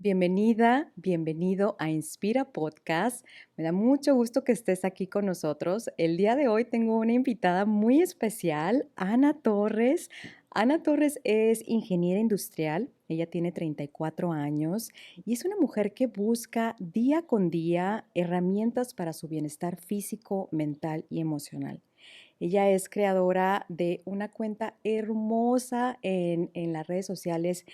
Bienvenida, bienvenido a Inspira Podcast. Me da mucho gusto que estés aquí con nosotros. El día de hoy tengo una invitada muy especial, Ana Torres. Ana Torres es ingeniera industrial. Ella tiene 34 años y es una mujer que busca día con día herramientas para su bienestar físico, mental y emocional. Ella es creadora de una cuenta hermosa en las redes sociales,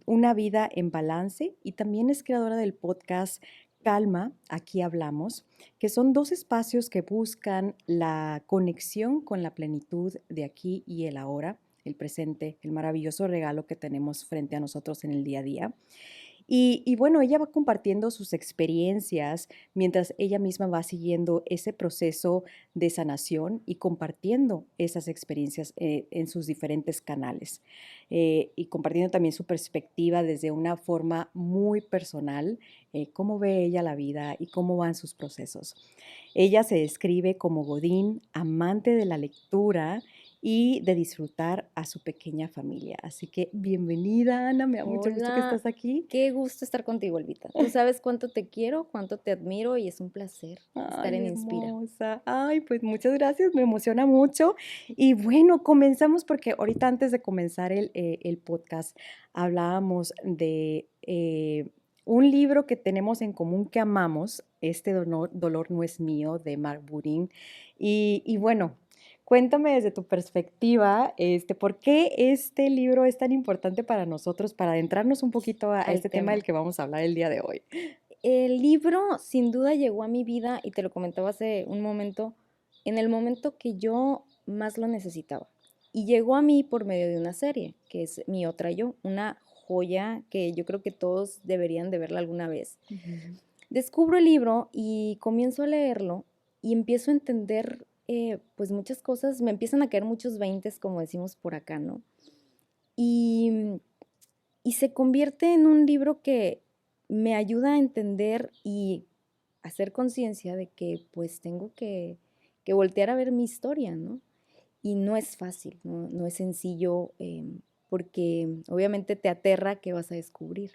Una vida en balance, y también es creadora del podcast Calma, aquí hablamos, que son dos espacios que buscan la conexión con la plenitud de aquí y el ahora, el presente, el maravilloso regalo que tenemos frente a nosotros en el día a día. Y bueno, ella va compartiendo sus experiencias mientras ella misma va siguiendo ese proceso de sanación y compartiendo esas experiencias en sus diferentes canales. Y compartiendo también su perspectiva desde una forma muy personal, cómo ve ella la vida y cómo van sus procesos. Ella se describe como Godín, amante de la lectura y de disfrutar a su pequeña familia. Así que bienvenida, Ana, me da mucho gusto que Hola, estás aquí. qué gusto estar contigo, Elvita. Tú sabes cuánto te quiero, cuánto te admiro y es un placer estar Ay, en Inspira. hermosa. Ay, pues muchas gracias, me emociona mucho. Y bueno, comenzamos porque ahorita antes de comenzar el podcast hablábamos de un libro que tenemos en común que amamos, Este dolor no es mío, de Mark Burin. Y bueno, cuéntame desde tu perspectiva, ¿por qué este libro es tan importante para nosotros, para adentrarnos un poquito a Al este tema del tema. que vamos a hablar el día de hoy? El libro sin duda llegó a mi vida y te lo comentaba hace un momento, en el momento que yo más lo necesitaba. Y llegó a mí por medio de una serie, que es Mi otra yo, una joya que yo creo que todos deberían de verla alguna vez. Ujú. Descubro el libro y comienzo a leerlo y empiezo a entender pues muchas cosas, me empiezan a caer muchos veintes, como decimos por acá, ¿no? Y, y se convierte en un libro que me ayuda a entender y hacer conciencia de que pues tengo que voltear a ver mi historia, ¿no? Y no es fácil, no es sencillo, porque obviamente te aterra que vas a descubrir.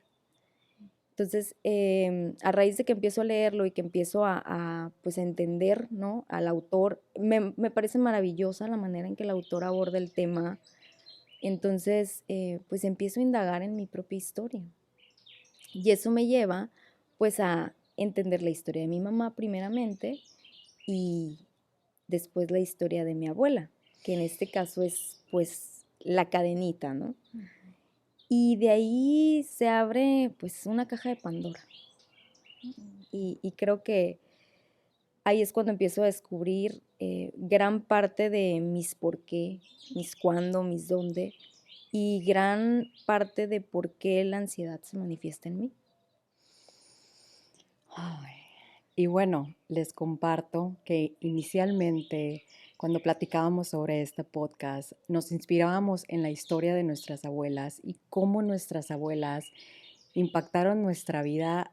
Entonces, a raíz de que empiezo a leerlo y que empiezo pues, a entender, ¿no?, al autor, me parece maravillosa la manera en que el autor aborda el tema. Entonces, pues, empiezo a indagar en mi propia historia. Y eso me lleva, pues, a entender la historia de mi mamá primeramente y después la historia de mi abuela, que en este caso es, pues, la cadenita, ¿no? Y de ahí se abre, pues, una caja de Pandora. Y creo que ahí es cuando empiezo a descubrir gran parte de mis por qué, mis cuándo, mis dónde, y gran parte de por qué la ansiedad se manifiesta en mí. Ay, y bueno, les comparto que inicialmente, cuando platicábamos sobre este podcast, nos inspirábamos en la historia de nuestras abuelas y cómo nuestras abuelas impactaron nuestra vida.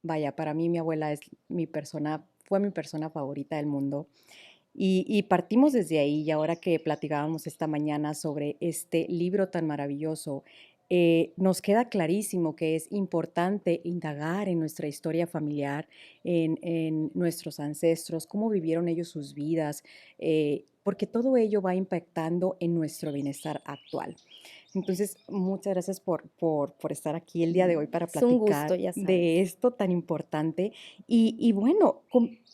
Vaya, para mí mi abuela es fue mi persona favorita del mundo. Y partimos desde ahí, y ahora que platicábamos esta mañana sobre este libro tan maravilloso, nos queda clarísimo que es importante indagar en nuestra historia familiar, en nuestros ancestros, cómo vivieron ellos sus vidas, porque todo ello va impactando en nuestro bienestar actual. Entonces, muchas gracias por estar aquí el día de No, hoy para es un gusto, platicar ya de sabes. esto tan importante. Y bueno,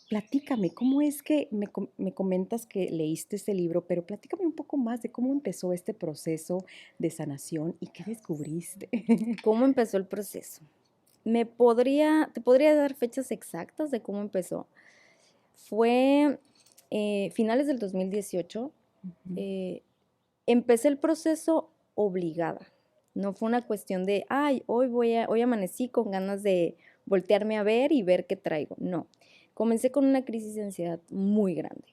platícame, ¿cómo es que me comentas que leíste este libro? Pero platícame un poco más de cómo empezó este proceso de sanación y qué descubriste. ¿Cómo empezó el proceso? Te podría dar fechas exactas de cómo empezó. Fue finales del 2018. Ujú. eh, Empecé el proceso obligada. No fue una cuestión de, ay, hoy amanecí con ganas de voltearme a ver y ver qué traigo. No. Comencé con una crisis de ansiedad muy grande.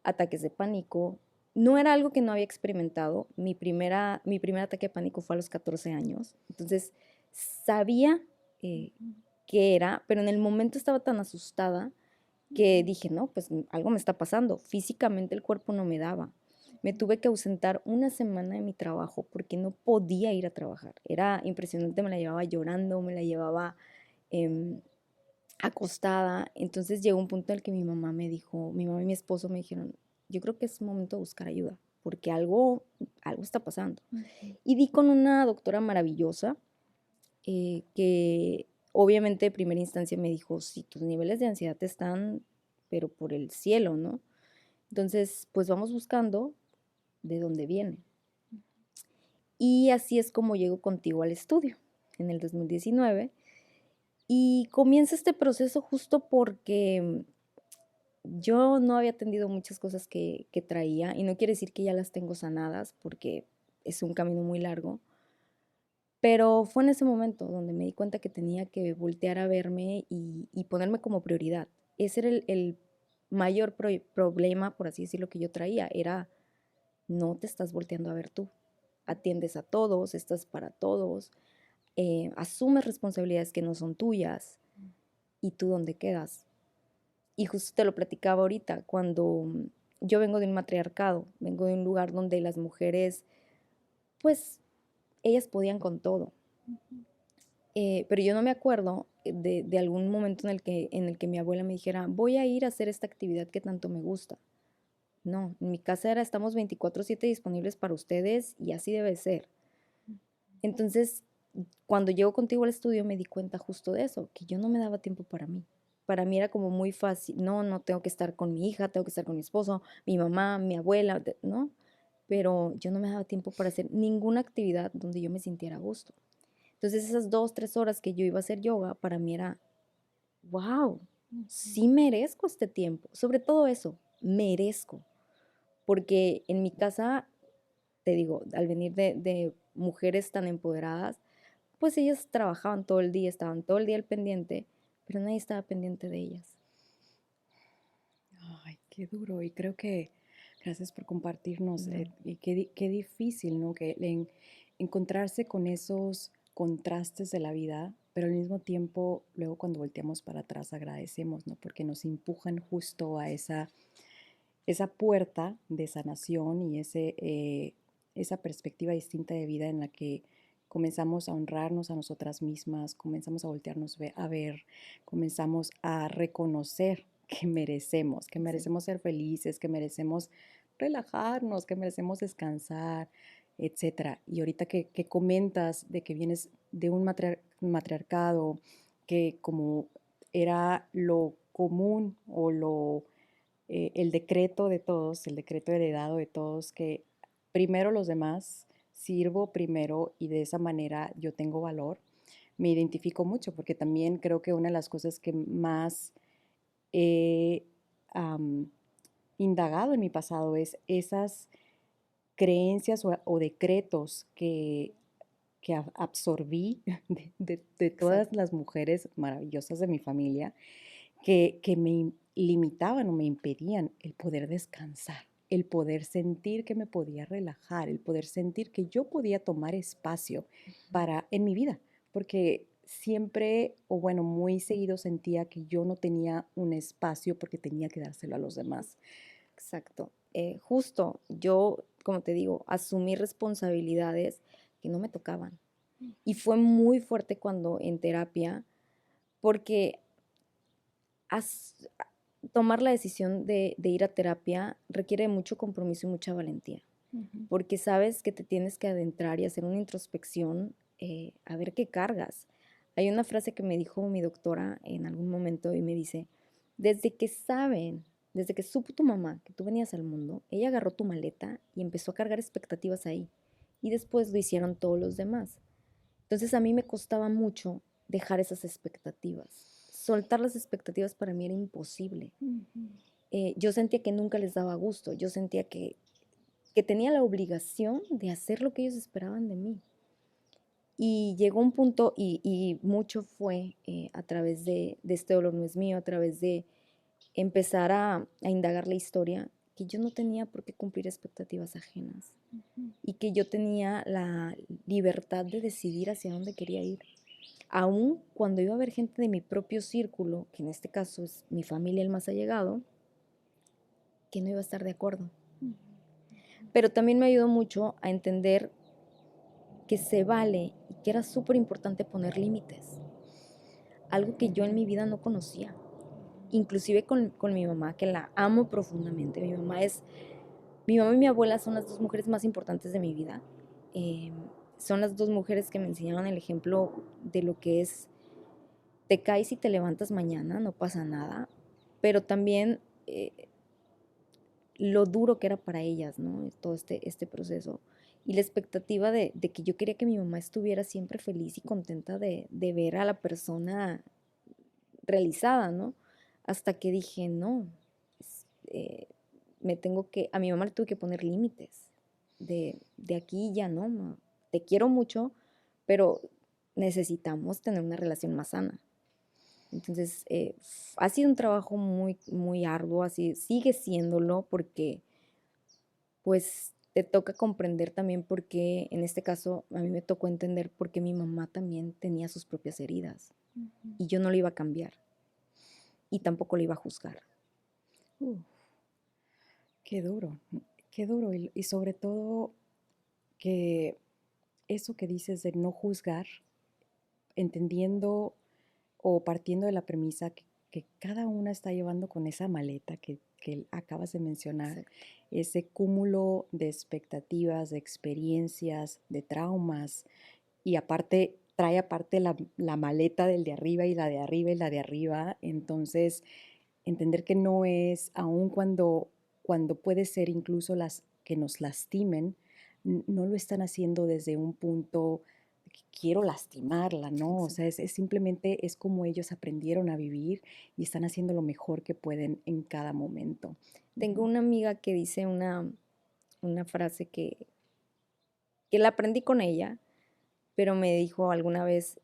Ataques de pánico. No era algo que no había experimentado. Mi primer ataque de pánico fue a los 14 años. Entonces, sabía eh, qué era, pero en el momento estaba tan asustada que dije, no, pues algo me está pasando. Físicamente el cuerpo no me daba. Me tuve que ausentar una semana de mi trabajo porque no podía ir a trabajar. Era impresionante, me la llevaba llorando, me la llevaba em, acostada. Entonces llegó un punto en el que mi mamá me dijo, mi mamá y mi esposo me dijeron, yo creo que es momento de buscar ayuda porque algo está pasando. Y di con una doctora maravillosa que obviamente de primera instancia me dijo, si tus niveles de ansiedad están, pero por el cielo, ¿no? Entonces, pues vamos buscando de dónde viene. Y así es como llego contigo al estudio en el 2019 y comienza este proceso justo porque yo no había atendido muchas cosas que traía y no quiere decir que ya las tengo sanadas porque es un camino muy largo, pero fue en ese momento donde me di cuenta que tenía que voltear a verme y ponerme como prioridad. Ese era el mayor problema, por así decirlo, que yo traía, era no te estás volteando a ver tú. Atiendes a todos, estás para todos, asumes responsabilidades que no son tuyas y tú dónde quedas. Y justo te lo platicaba ahorita, cuando yo vengo de un matriarcado, vengo de un lugar donde las mujeres, pues, ellas podían con todo. Pero yo no me acuerdo de algún momento en el que mi abuela me dijera, voy a ir a hacer esta actividad que tanto me gusta. No, en mi casa era, estamos 24/7 disponibles para ustedes y así debe ser. Entonces, cuando llego contigo al estudio me di cuenta justo de eso, que yo no me daba tiempo para mí. Para mí era como muy fácil, no, no tengo que estar con mi hija, tengo que estar con mi esposo, mi mamá, mi abuela, ¿no? Pero yo no me daba tiempo para hacer ninguna actividad donde yo me sintiera a gusto. Entonces esas 2, 3 horas que yo iba a hacer yoga, para mí era, wow, sí merezco este tiempo. Sobre todo eso, merezco. Porque en mi casa, te digo, al venir de mujeres tan empoderadas, pues ellas trabajaban todo el día, estaban todo el día al pendiente, pero nadie estaba pendiente de ellas. Ay, qué duro. Y creo que gracias por compartirnos. No. Y qué difícil, ¿no? Encontrarse con esos contrastes de la vida, pero al mismo tiempo, luego cuando volteamos para atrás agradecemos, ¿no? Porque nos empujan justo a esa puerta de sanación y esa perspectiva distinta de vida en la que comenzamos a honrarnos a nosotras mismas, comenzamos a voltearnos a ver, comenzamos a reconocer que Sí. merecemos ser felices, que merecemos relajarnos, que merecemos descansar, etcétera. Y ahorita que comentas de que vienes de un matriarcado, que como era lo común o el decreto de todos, el decreto heredado de todos, que primero los demás, sirvo primero y de esa manera yo tengo valor, me identifico mucho porque también creo que una de las cosas que más he indagado en mi pasado es esas creencias o decretos que absorbí de todas Exacto. las mujeres maravillosas de mi familia que me limitaban o me impedían el poder descansar, el poder sentir que me podía relajar, el poder sentir que yo podía tomar espacio para en mi vida, porque siempre o bueno, muy seguido sentía que yo no tenía un espacio porque tenía que dárselo a los demás. Exacto. Justo, yo, como te digo, asumí responsabilidades que no me tocaban. Y fue muy fuerte cuando en terapia, porque as- tomar la decisión de ir a terapia requiere mucho compromiso y mucha valentía, Ujú. porque sabes que te tienes que adentrar y hacer una introspección, a ver qué cargas. Hay una frase que me dijo mi doctora en algún momento y me dice, desde que saben, desde que supo tu mamá que tú venías al mundo, ella agarró tu maleta y empezó a cargar expectativas ahí. Y después lo hicieron todos los demás. Entonces a mí me costaba mucho dejar esas expectativas. Soltar las expectativas para mí era imposible. Ujú. Yo sentía que nunca les daba gusto, yo sentía que tenía la obligación de hacer lo que ellos esperaban de mí. Y llegó un punto, y mucho fue a través de este dolor no es mío, a través de empezar a indagar la historia, que yo no tenía por qué cumplir expectativas ajenas y que yo tenía la libertad de decidir hacia dónde quería ir. Aún cuando iba a haber gente de mi propio círculo, que en este caso es mi familia el más allegado, que no iba a estar de acuerdo. Pero también me ayudó mucho a entender que se vale y que era súper importante poner límites. Algo que yo en mi vida no conocía. Inclusive con mi mamá, que la amo profundamente. Mi mamá y mi abuela son las dos mujeres más importantes de mi vida. Eh, Son las dos mujeres que me enseñaron el ejemplo de lo que es, te caes y te levantas mañana, no pasa nada, pero también lo duro que era para ellas, ¿no? Todo este proceso. Y la expectativa de que yo quería que mi mamá estuviera siempre feliz y contenta de ver a la persona realizada, ¿no? Hasta que dije, no, es- eh, a mi mamá le tuve que poner límites. De aquí ya no, ma, te quiero mucho, pero necesitamos tener una relación más sana. Entonces, ha sido un trabajo muy, muy arduo, así sigue siéndolo porque pues te toca comprender también por qué, en este caso, a mí me tocó entender por qué mi mamá también tenía sus propias heridas y yo no lo iba a cambiar y tampoco lo iba a juzgar. Uh, qué duro, qué duro. Y sobre todo que eso que dices de no juzgar, entendiendo o partiendo de la premisa que cada una está llevando con esa maleta que acabas de mencionar, Exacto. ese cúmulo de expectativas, de experiencias, de traumas, y aparte trae aparte la maleta del de arriba y la de arriba y la de arriba, entonces entender que no es, aun cuando puede ser incluso las que nos lastimen, no lo están haciendo desde un punto de que quiero lastimarla, ¿no? O sea, Exacto. simplemente es como ellos aprendieron a vivir y están haciendo lo mejor que pueden en cada momento. Tengo Ujú. una amiga que dice una frase que la aprendí con ella, pero me dijo alguna vez,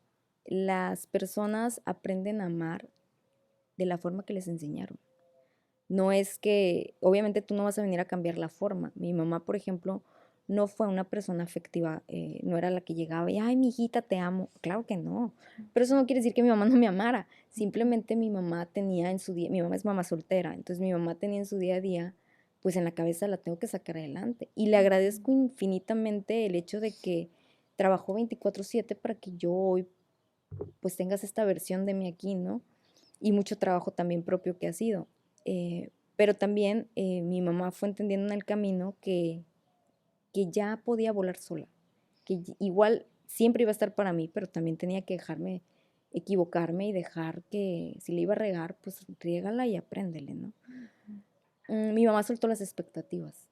las personas aprenden a amar de la forma que les enseñaron. No es que, obviamente tú no vas a venir a cambiar la forma. Mi mamá, por ejemplo, no fue una persona afectiva, no era la que llegaba y, ay, mi hijita, te amo. Claro que no. Pero eso no quiere decir que mi mamá no me amara. Simplemente mi mamá tenía en su día, mi mamá es mamá soltera, entonces mi mamá tenía en su día a día, pues en la cabeza la tengo que sacar adelante. Y le agradezco infinitamente el hecho de que trabajó 24/7 para que yo hoy pues tengas esta versión de mí aquí, ¿no? Y mucho trabajo también propio que ha sido. Pero también mi mamá fue entendiendo en el camino que ya podía volar sola, que igual siempre iba a estar para mí, pero también tenía que dejarme equivocarme y dejar que si le iba a regar, pues riégala y apréndele, ¿no? Mi mamá soltó las expectativas.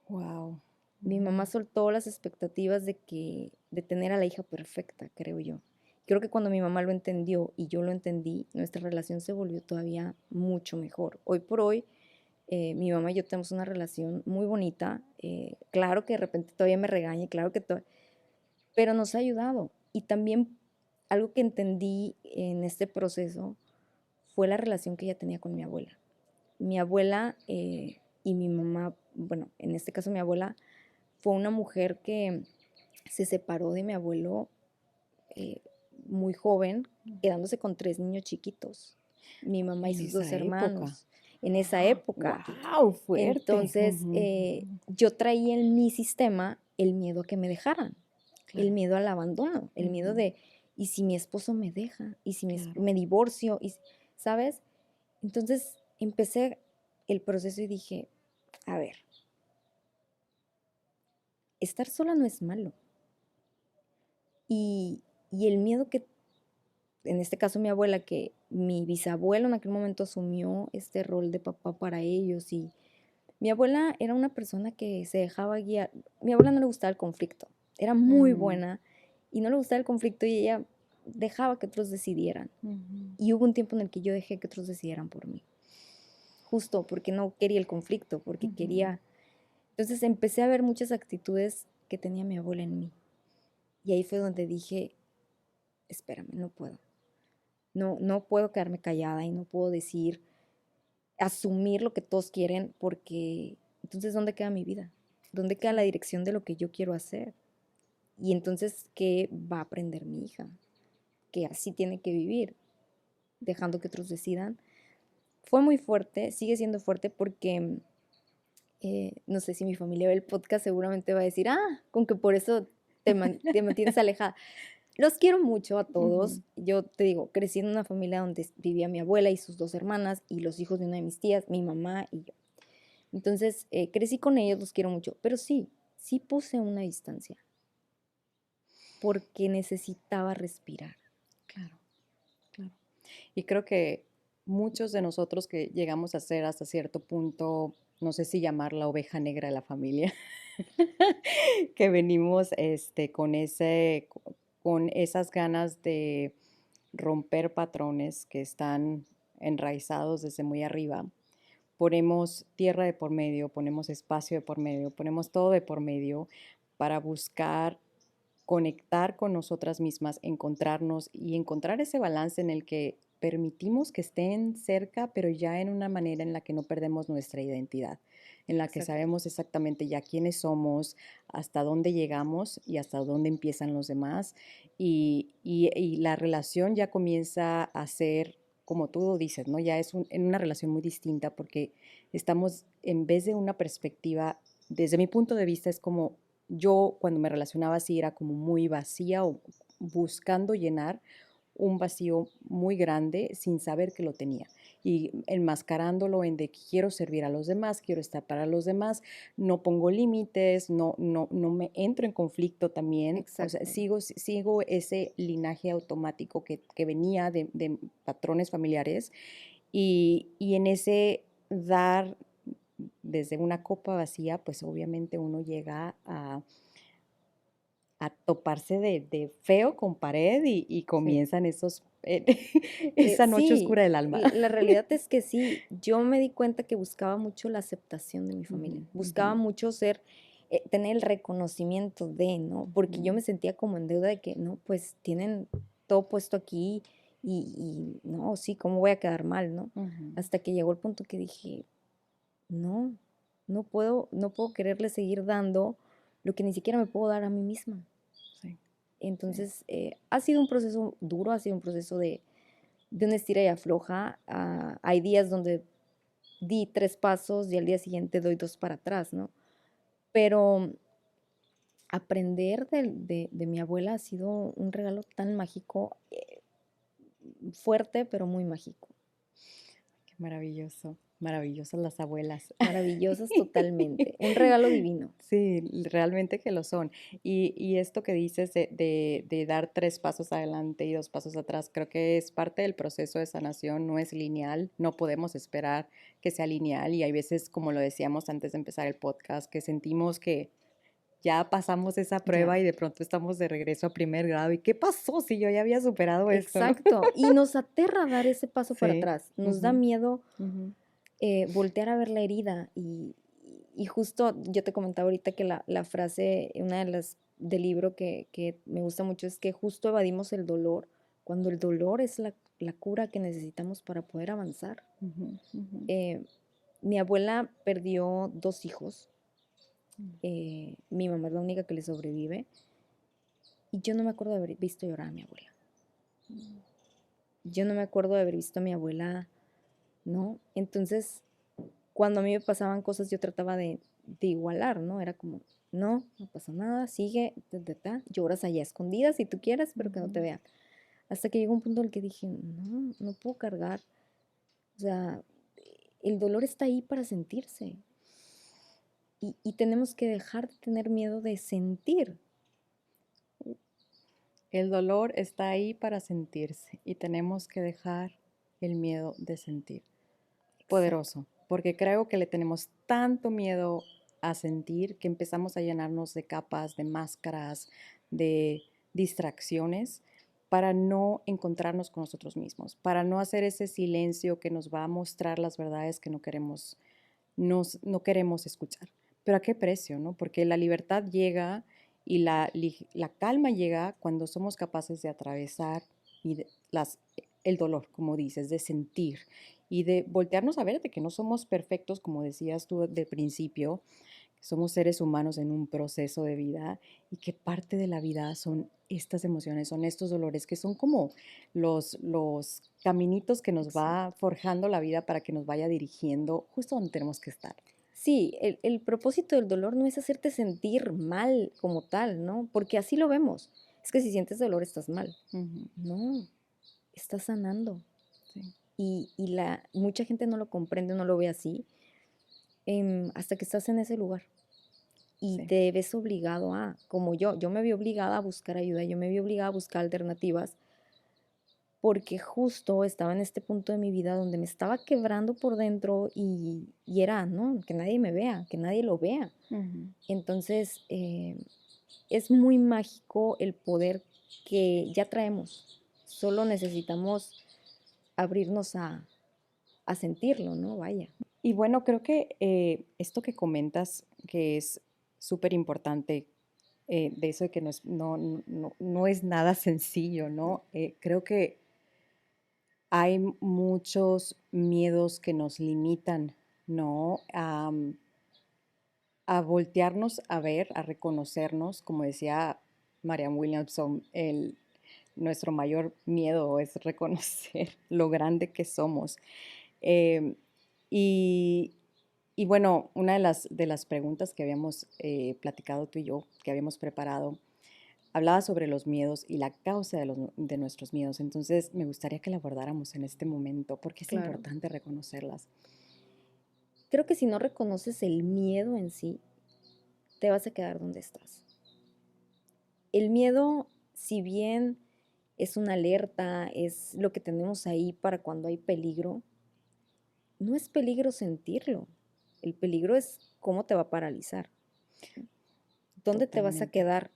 Wow. Mi mamá soltó las expectativas de tener a la hija perfecta, creo yo. Creo que cuando mi mamá lo entendió y yo lo entendí, nuestra relación se volvió todavía mucho mejor. Hoy por hoy, mi mamá y yo tenemos una relación muy bonita. Claro que de repente todavía me regaña, claro que pero nos ha ayudado. Y también algo que entendí en este proceso fue la relación que ella tenía con mi abuela. Mi abuela y mi mamá, bueno, en este caso mi abuela fue una mujer que se separó de mi abuelo eh, muy joven, quedándose con 3 niños chiquitos, mi mamá y En sus esa dos época. hermanos, en esa época. Wow, fuerte. Entonces, Ujú. yo traía en mi sistema el miedo a que me dejaran, el Claro. miedo al abandono, el miedo Ujú. de, ¿y si mi esposo me deja? ¿Y si Claro. me divorcio? ¿Sabes? Entonces, empecé el proceso y dije, a ver, estar sola no es malo. Y el miedo que, en este caso mi abuela, que mi bisabuelo en aquel momento asumió este rol de papá para ellos y mi abuela era una persona que se dejaba guiar. Mi abuela no le gustaba el conflicto, era muy Mm. buena y no le gustaba el conflicto y ella dejaba que otros decidieran. Ujú. Y hubo un tiempo en el que yo dejé que otros decidieran por mí, justo porque no quería el conflicto, porque Ujú. quería... Entonces empecé a ver muchas actitudes que tenía mi abuela en mí. Y ahí fue donde dije, espérame, no puedo. No, no puedo quedarme callada y no puedo decir, asumir lo que todos quieren porque entonces ¿dónde queda mi vida? ¿Dónde queda la Sí. dirección de lo que yo quiero hacer? Y entonces, ¿qué va a aprender mi hija? Que así tiene que vivir, dejando que otros decidan. Fue muy fuerte, sigue siendo fuerte porque no sé si mi familia ve el podcast, seguramente va a decir, con que por eso te mantienes alejada. Los quiero mucho a todos. Ujú. Yo te digo, crecí en una familia donde vivía mi abuela y sus 2 hermanas y los hijos de una de mis tías, mi mamá y yo. Entonces, crecí con ellos, los quiero mucho, pero sí, sí puse una distancia porque necesitaba respirar. Claro, claro. Y creo que muchos de nosotros que llegamos a ser hasta cierto punto, no sé si llamar la oveja negra de la familia, que venimos con esas ganas de romper patrones que están enraizados desde muy arriba. Ponemos tierra de por medio, ponemos espacio de por medio, ponemos todo de por medio para buscar conectar con nosotras mismas, encontrarnos y encontrar ese balance en el que permitimos que estén cerca, pero ya en una manera en la que no perdemos nuestra identidad, en la que Exacto. sabemos exactamente ya quiénes somos, hasta dónde llegamos y hasta dónde empiezan los demás. Y la relación ya comienza a ser, como tú dices, ¿no? Ya es en una relación muy distinta porque estamos, en vez de una perspectiva, desde mi punto de vista, es como yo cuando me relacionaba así era como muy vacía o buscando llenar un vacío muy grande sin saber que lo tenía y enmascarándolo en de que quiero servir a los demás, quiero estar para los demás, no pongo límites, no me entro en conflicto también, o sea, Exacto. sigo ese linaje automático que venía de patrones familiares y en ese dar desde una copa vacía, pues obviamente uno llega a toparse de feo con pared y Sí. comienzan esa noche Sí, oscura del alma. la realidad es que sí, yo me di cuenta que buscaba mucho la aceptación de mi familia, Ujú, ujú, buscaba mucho tener el reconocimiento de, ¿no? Porque yo ujú, me sentía como en deuda de que, no, pues tienen todo puesto aquí y no, sí, ¿cómo voy a quedar mal, no? ujú. Hasta que llegó el punto que dije, no, no puedo quererle seguir dando lo que ni siquiera me puedo dar a mí misma. Sí, sí. Entonces, ha sido un proceso duro, ha sido un proceso de una estira y afloja. Hay días donde di 3 pasos y al día siguiente doy 2 para atrás, ¿no? Pero aprender de mi abuela ha sido un regalo tan mágico, fuerte, pero muy mágico. Qué maravilloso, maravillosas las abuelas. Maravillosas totalmente, un regalo divino. Sí, realmente que lo son. Y esto que dices de dar 3 pasos adelante y 2 pasos atrás, creo que es parte del proceso de sanación, no es lineal, no podemos esperar que sea lineal y hay veces, como lo decíamos antes de empezar el podcast, que sentimos que ya pasamos esa prueba Ya, y de pronto estamos de regreso a primer grado. ¿Y qué pasó si yo ya había superado esto, no? exacto. Y nos aterra dar ese paso para Sí. atrás. Nos da Ujú, miedo ujú, voltear a ver la herida y justo yo te comentaba ahorita que la frase, una de las del libro que me gusta mucho es que justo evadimos el dolor cuando el dolor es la cura que necesitamos para poder avanzar. ujú, ujú, Eh, Mi abuela perdió 2 hijos, mm, mi mamá es la única que le sobrevive y yo no me acuerdo de haber visto llorar a mi abuela. Yo no me acuerdo de haber visto a mi abuela, ¿no? Entonces, cuando a mí me pasaban cosas, yo trataba de igualar, ¿no? Era como, no pasa nada, sigue, lloras allá escondidas si tú quieres, pero que no te ujú. vean. Hasta que llegó un punto en el que dije, no puedo cargar. O sea, el dolor está ahí para sentirse. Y tenemos que dejar de tener miedo de sentir. El dolor está ahí para sentirse y tenemos que dejar el miedo de sentir. Exacto. Poderoso, porque creo que le tenemos tanto miedo a sentir que empezamos a llenarnos de capas, de máscaras, de distracciones para no encontrarnos con nosotros mismos, para no hacer ese silencio que nos va a mostrar las verdades que no queremos escuchar. Pero ¿a qué precio, no? Porque la libertad llega y la calma llega cuando somos capaces de atravesar y el dolor, como dices, de sentir y de voltearnos a ver de que no somos perfectos, como decías tú de principio, que somos seres humanos en un proceso de vida y que parte de la vida son estas emociones, son estos dolores que son como los caminitos que nos va Exacto. forjando la vida para que nos vaya dirigiendo justo donde tenemos que estar. Sí, el propósito del dolor no es hacerte sentir mal como tal, ¿no? Porque así lo vemos. Es que si sientes dolor estás mal. Ujú, No, estás sanando. sí, Mucha gente no lo comprende, no lo ve así, hasta que estás en ese lugar y sí. te ves obligado como yo me vi obligada a buscar ayuda, yo me vi obligada a buscar alternativas porque justo estaba en este punto de mi vida donde me estaba quebrando por dentro y era, no, que nadie me vea, que nadie lo vea. Ujú. Entonces, es muy mágico el poder que ya traemos. Solo necesitamos abrirnos a sentirlo, ¿no? Vaya. Y bueno, creo que esto que comentas, que es súper importante, de eso de que no es nada sencillo, ¿no? Creo que hay muchos miedos que nos limitan, ¿no? A voltearnos a ver, a reconocernos, como decía Marianne Williamson, nuestro mayor miedo es reconocer lo grande que somos. Em, y, y bueno, una de las preguntas que habíamos platicado tú y yo, que habíamos preparado, hablaba sobre los miedos y la causa de nuestros miedos. Entonces, me gustaría que la abordáramos en este momento, porque es Claro. importante reconocerlas. Creo que si no reconoces el miedo en sí, te vas a quedar donde estás. El miedo, si bien es una alerta, es lo que tenemos ahí para cuando hay peligro, no es peligro sentirlo. El peligro es cómo te va a paralizar, dónde te vas a Totalmente. quedar,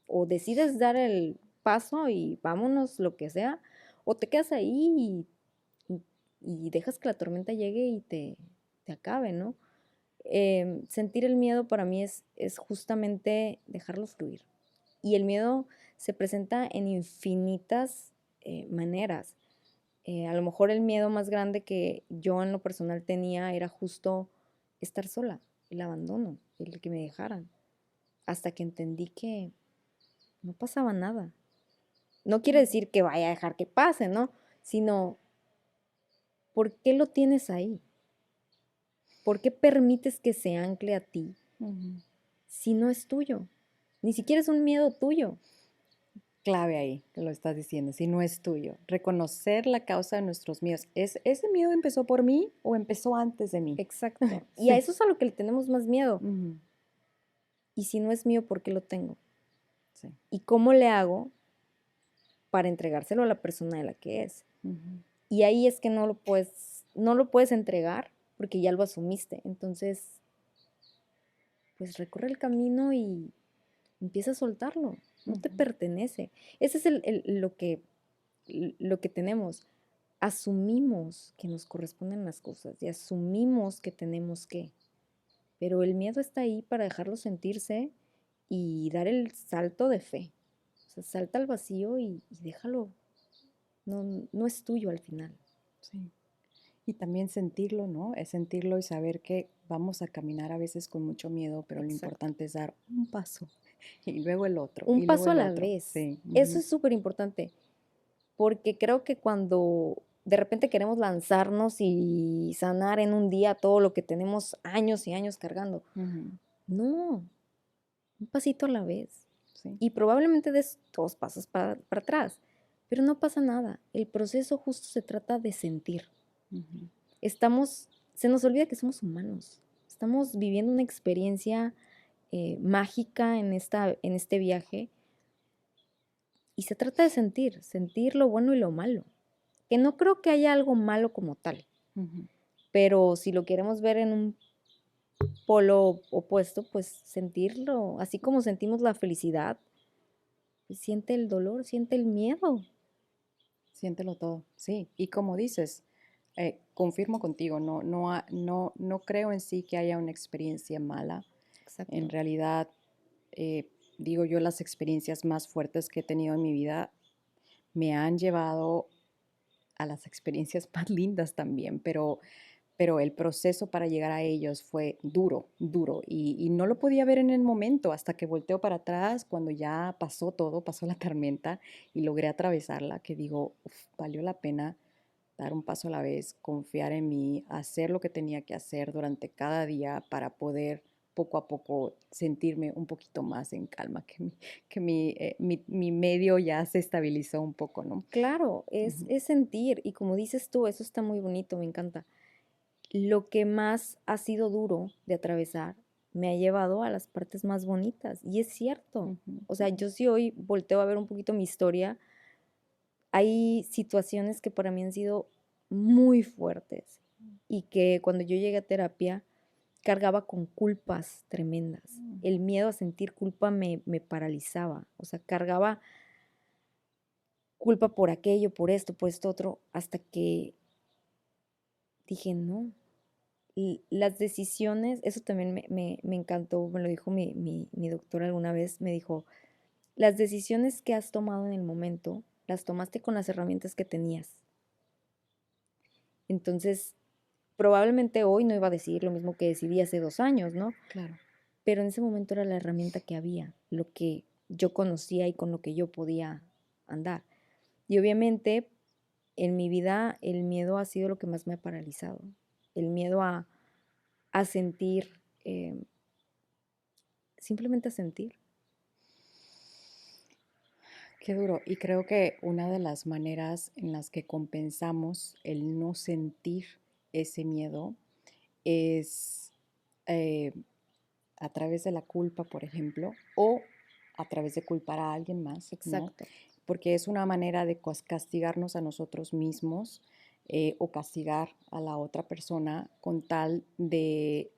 o decides dar el paso y vámonos, lo que sea, o te quedas ahí y dejas que la tormenta llegue y te acabe, ¿no? Sentir el miedo para mí es justamente dejarlo fluir. Y el miedo se presenta en infinitas maneras. A lo mejor el miedo más grande que yo en lo personal tenía era justo estar sola, el abandono, el que me dejaran, hasta que entendí que no pasaba nada. No quiere decir que vaya a dejar que pase, ¿no? Sino, ¿por qué lo tienes ahí? ¿Por qué permites que se ancle a ti Ujú. si no es tuyo? Ni siquiera es un miedo tuyo. Clave ahí, que lo estás diciendo, si no es tuyo. Reconocer la causa de nuestros miedos. ¿Ese miedo empezó por mí o empezó antes de mí? Exacto. Y a Sí. eso es a lo que le tenemos más miedo. Ujú, Y si no es mío, ¿por qué lo tengo? sí. ¿Y cómo le hago para entregárselo a la persona de la que es? Ujú. Y ahí es que no lo puedes entregar porque ya lo asumiste. Entonces, pues recorre el camino y empieza a soltarlo. No te Ujú. pertenece. Ese es lo que tenemos. Asumimos que nos corresponden las cosas y asumimos que tenemos que. Pero el miedo está ahí para dejarlo sentirse y dar el salto de fe. O sea, salta al vacío y déjalo. No, no es tuyo al final. Sí. Y también sentirlo, ¿no? Es sentirlo y saber que vamos a caminar a veces con mucho miedo, pero lo Exacto. importante es dar un paso y luego el otro Un y luego paso a el la otro. vez. Sí. Eso Ujú. es súper importante, porque creo que cuando de repente queremos lanzarnos y sanar en un día todo lo que tenemos años y años cargando, Ujú. no, un pasito a la vez. Sí. Y probablemente des 2 pasos para atrás, pero no pasa nada. El proceso justo se trata de sentir. Ujú. Se nos olvida que somos humanos. Estamos viviendo una experiencia mágica en este viaje y se trata de sentir lo bueno y lo malo. Que no creo que haya algo malo como tal, Ujú. pero si lo queremos ver en un polo opuesto, pues sentirlo, así como sentimos la felicidad, pues siente el dolor, siente el miedo. Siéntelo todo, sí. Y como dices, confirmo contigo, no creo en sí que haya una experiencia mala. En Exacto. realidad, eh, digo yo, las experiencias más fuertes que he tenido en mi vida me han llevado a las experiencias más lindas también, pero el proceso para llegar a ellos fue duro, duro, y no lo podía ver en el momento hasta que volteo para atrás, cuando ya pasó todo, pasó la tormenta y logré atravesarla, que digo, "Uf, valió la pena dar un paso a la vez, confiar en mí, hacer lo que tenía que hacer durante cada día para poder poco a poco sentirme un poquito más en calma, que mi medio ya se estabilizó un poco, ¿no? Claro, Ujú, es sentir, y como dices tú, eso está muy bonito, me encanta. Lo que más ha sido duro de atravesar me ha llevado a las partes más bonitas, y es cierto. ujú, O sea, ujú. yo sí hoy volteo a ver un poquito mi historia, hay situaciones que para mí han sido muy fuertes y que cuando yo llegué a terapia cargaba con culpas tremendas. Mm. El miedo a sentir culpa me paralizaba, o sea, cargaba culpa por aquello, por esto otro, hasta que dije, no, y las decisiones, eso también me encantó, me lo dijo mi doctor alguna vez, me dijo, las decisiones que has tomado en el momento, las tomaste con las herramientas que tenías. Entonces, probablemente hoy no iba a decir lo mismo que decidí hace 2 años, ¿no? Claro. Pero en ese momento era la herramienta que había, lo que yo conocía y con lo que yo podía andar. Y obviamente en mi vida el miedo ha sido lo que más me ha paralizado. El miedo a sentir, simplemente a sentir. Qué duro. Y creo que una de las maneras en las que compensamos el no sentir ese miedo es eh, a través de la culpa, por ejemplo, o a través de culpar a alguien más, ¿no? Exacto. Porque es una manera de castigarnos a nosotros mismos o castigar a la otra persona con tal de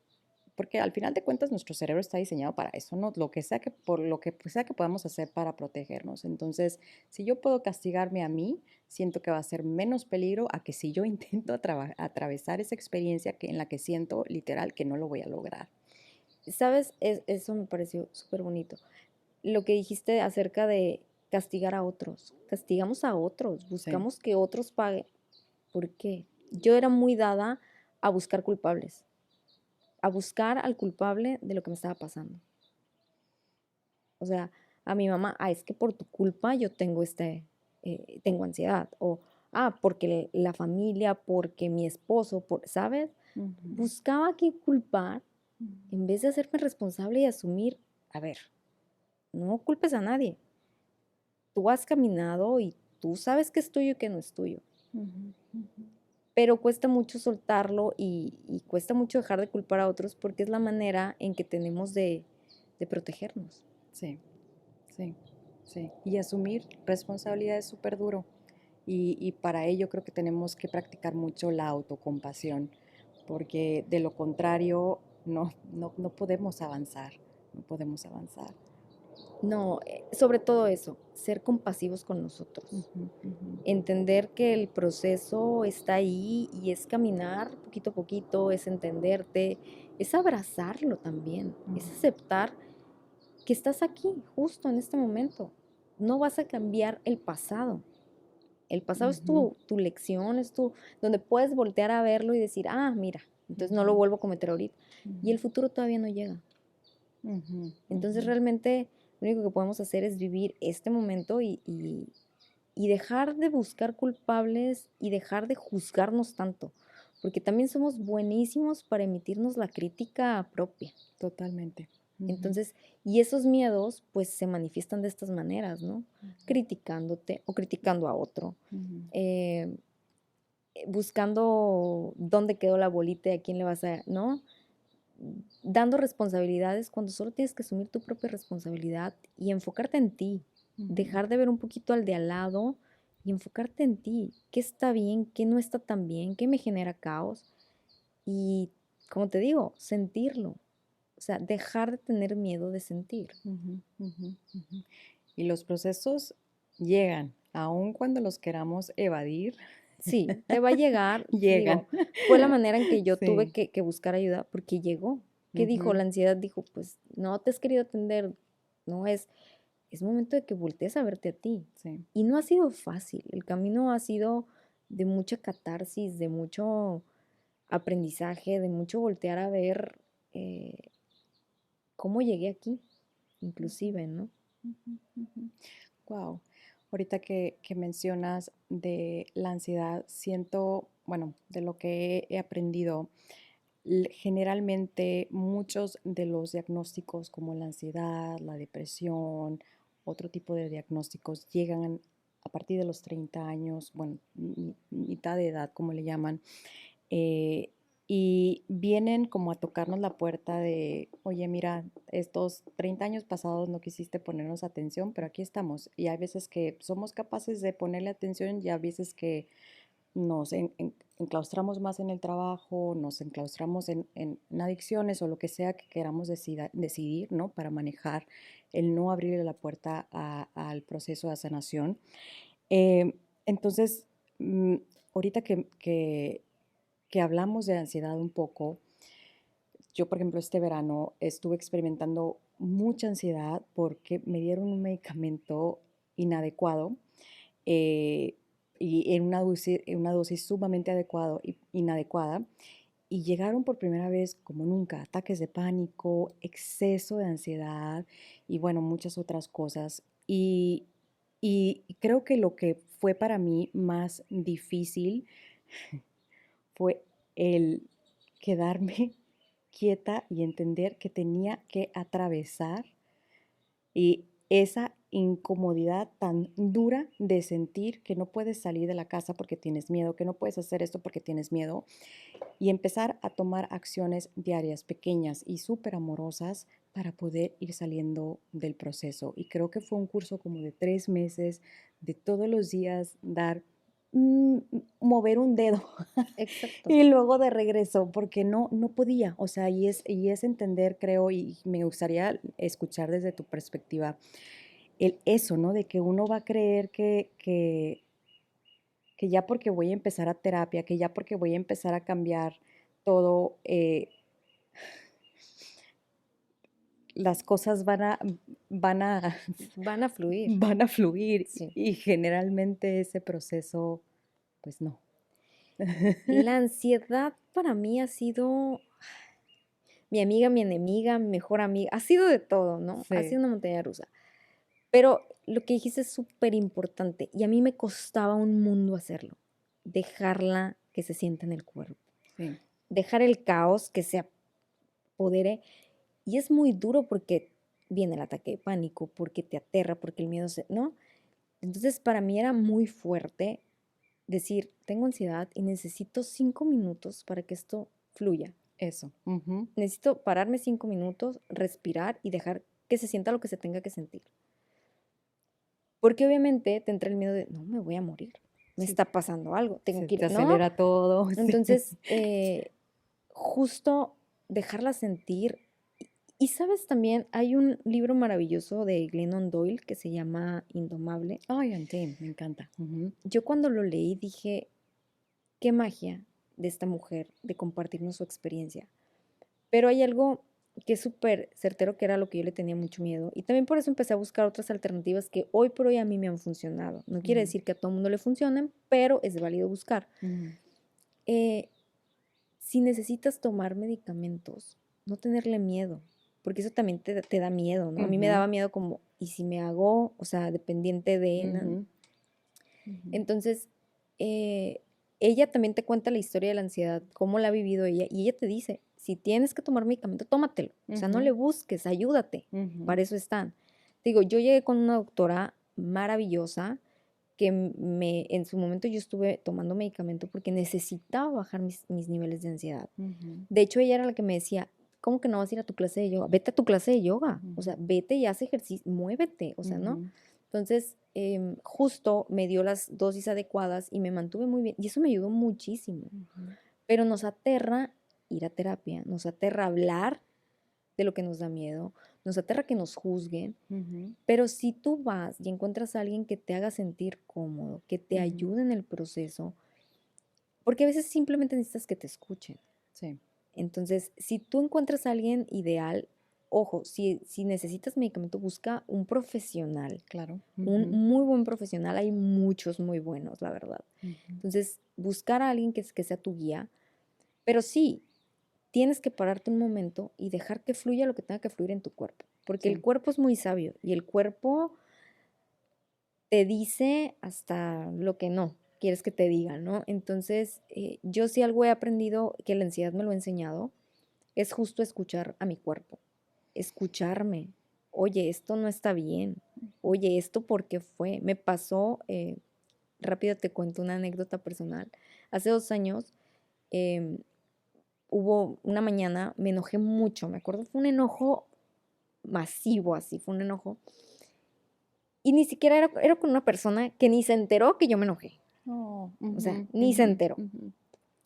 porque al final de cuentas nuestro cerebro está diseñado para eso, ¿no? Lo que sea que, por lo que sea que podamos hacer para protegernos. Entonces, si yo puedo castigarme a mí, siento que va a ser menos peligro a que si yo intento atravesar esa experiencia en la que siento literal que no lo voy a lograr. ¿Sabes? Eso me pareció súper bonito. Lo que dijiste acerca de castigar a otros. Castigamos a otros, Sí. buscamos que otros paguen. ¿Por qué? Yo era muy dada a buscar culpables, a buscar al culpable de lo que me estaba pasando. O sea, a mi mamá, es que por tu culpa yo tengo tengo ansiedad. O, porque la familia, porque mi esposo, ¿sabes? Ujú, Buscaba a quién culpar ujú, en vez de hacerme responsable y asumir, a ver, no culpes a nadie. Tú has caminado y tú sabes qué es tuyo y qué no es tuyo. ujú, ujú. Pero cuesta mucho soltarlo y cuesta mucho dejar de culpar a otros porque es la manera en que tenemos de protegernos. Sí, sí, sí. Y asumir responsabilidad es súper duro. Y para ello creo que tenemos que practicar mucho la autocompasión, porque de lo contrario no podemos avanzar, no podemos avanzar. No, sobre todo eso, ser compasivos con nosotros. Ujú, ujú, Entender que el proceso está ahí y es caminar poquito a poquito, es entenderte, es abrazarlo también, es ujú, aceptar que estás aquí, justo en este momento. No vas a cambiar el pasado. El pasado es ujú, tu lección, donde puedes voltear a verlo y decir, mira, entonces no lo ujú, vuelvo a cometer ahorita. Y ujú, el futuro todavía no llega. ujú, Entonces ujú. realmente lo único que podemos hacer es vivir este momento y dejar de buscar culpables y dejar de juzgarnos tanto, porque también somos buenísimos para emitirnos la crítica propia. Totalmente. Ujú, Entonces, y esos miedos pues se manifiestan de estas maneras, ¿no? Criticándote o criticando a otro, ujú, eh, buscando dónde quedó la bolita y a quién le vas ¿no? Dando responsabilidades cuando solo tienes que asumir tu propia responsabilidad y enfocarte en ti, ujú, dejar de ver un poquito al de al lado y enfocarte en ti, qué está bien, qué no está tan bien, qué me genera caos y, como te digo, sentirlo, o sea, dejar de tener miedo de sentir. ujú, ujú, ujú. Y los procesos llegan, aun cuando los queramos evadir, Sí, te va a llegar, te llegan. digo, fue la manera en que yo tuve Sí. que buscar ayuda porque llegó. ¿Qué dijo? Ujú, La ansiedad dijo, pues no te has querido atender, no es momento de que voltees a verte a ti. sí. Y no ha sido fácil, el camino ha sido de mucha catarsis, de mucho aprendizaje, de mucho voltear a ver cómo llegué aquí, inclusive, ¿no? Wow. Ahorita que mencionas de la ansiedad, siento, bueno, de lo que he aprendido, generalmente muchos de los diagnósticos como la ansiedad, la depresión, otro tipo de diagnósticos llegan a partir de los 30 años, bueno, mitad de edad, como le llaman, eh, y vienen como a tocarnos la puerta de, oye, mira, estos 30 años pasados no quisiste ponernos atención, pero aquí estamos. Y hay veces que somos capaces de ponerle atención y hay veces que nos enclaustramos más en el trabajo, nos enclaustramos en adicciones o lo que sea que queramos decidir, ¿no? Para manejar el no abrirle la puerta al proceso de sanación. Eh, entonces, ahorita que hablamos de ansiedad un poco, yo, por ejemplo, este verano estuve experimentando mucha ansiedad porque me dieron un medicamento inadecuado eh, y en una dosis sumamente inadecuada. Y llegaron por primera vez, como nunca, ataques de pánico, exceso de ansiedad y bueno, muchas otras cosas. Y creo que lo que fue para mí más difícil fue el quedarme quieta y entender que tenía que atravesar y esa incomodidad tan dura de sentir que no puedes salir de la casa porque tienes miedo, que no puedes hacer esto porque tienes miedo, y empezar a tomar acciones diarias pequeñas y súper amorosas para poder ir saliendo del proceso. Y creo que fue un curso como de 3 meses, de todos los días dar, mm, mover un dedo Exacto. y luego de regreso, porque no podía, o sea, y es entender, creo, y me gustaría escuchar desde tu perspectiva, eso, ¿no? De que uno va a creer que ya porque voy a empezar a terapia, que ya porque voy a empezar a cambiar todo, las cosas van a, Van a fluir. van a fluir Sí. y generalmente ese proceso, pues no. La ansiedad para mí ha sido mi amiga, mi enemiga, mi mejor amiga. Ha sido de todo, ¿no? Ha Sí, sido una montaña rusa. Pero lo que dijiste es súper importante y a mí me costaba un mundo hacerlo. Dejarla que se sienta en el cuerpo. sí. Dejar el caos que se apodere. Y es muy duro porque viene el ataque de pánico, porque te aterra, porque el miedo se, ¿no? Entonces para mí era muy fuerte decir, tengo ansiedad y necesito 5 minutos para que esto fluya. Eso. Ujú. Necesito pararme 5 minutos, respirar y dejar que se sienta lo que se tenga que sentir. Porque obviamente te entra el miedo de, no, me voy a morir, me Sí, está pasando algo, tengo se que te ir, ¿no? acelera todo, sí. Entonces, justo dejarla sentir. Y sabes también, hay un libro maravilloso de Glennon Doyle que se llama Indomable. Ay, Antim, me encanta. Ujú. Yo cuando lo leí dije, qué magia de esta mujer de compartirnos su experiencia. Pero hay algo que es súper certero, que era lo que yo le tenía mucho miedo. Y también por eso empecé a buscar otras alternativas que hoy por hoy a mí me han funcionado. No quiere Ujú, decir que a todo mundo le funcionen, pero es válido buscar. ujú, Eh, si necesitas tomar medicamentos, no tenerle miedo, porque eso también te da miedo, ¿no? A mí me ujú, daba miedo como, ¿y si me hago, o sea, dependiente de... ujú, ujú. Entonces, eh, ella también te cuenta la historia de la ansiedad, cómo la ha vivido ella, y ella te dice, si tienes que tomar medicamento, tómatelo. O sea, no le Ujú, busques, ayúdate. ujú, Para eso están. Te digo, yo llegué con una doctora maravillosa que en su momento yo estuve tomando medicamento porque necesitaba bajar mis niveles de ansiedad. ujú, De hecho, ella era la que me decía, ¿cómo que no vas a ir a tu clase de yoga? Vete a tu clase de yoga. O ujú, sea, vete y haz ejercicio, muévete. O sea, ¿no? ujú, Entonces, justo me dio las dosis adecuadas y me mantuve muy bien. Y eso me ayudó muchísimo. ujú, Pero nos aterra ir a terapia, nos aterra hablar de lo que nos da miedo, nos aterra que nos juzguen. ujú, Pero si tú vas y encuentras a alguien que te haga sentir cómodo, que te ujú. ayude en el proceso, porque a veces simplemente necesitas que te escuchen. Sí, Entonces, si tú encuentras a alguien ideal, ojo, si necesitas medicamento, busca un profesional, claro. un Ujú, muy buen profesional. Hay muchos muy buenos, la verdad. ujú. Entonces, buscar a alguien que sea tu guía, pero sí, tienes que pararte un momento y dejar que fluya lo que tenga que fluir en tu cuerpo, porque el Sí, cuerpo es muy sabio y el cuerpo te dice hasta lo que no quieres que te diga, ¿no? Entonces, yo sí algo he aprendido que la ansiedad me lo ha enseñado, es justo escuchar a mi cuerpo, escucharme. Oye, esto no está bien. Oye, ¿esto por qué fue? Me pasó, rápido te cuento una anécdota personal. Hace 2 años, em, hubo una mañana, me enojé mucho, me acuerdo, fue un enojo masivo, así, fue un enojo. Y ni siquiera era con una persona que ni se enteró que yo me enojé. Oh, O sea, ujú, ni se ujú, enteró. ujú.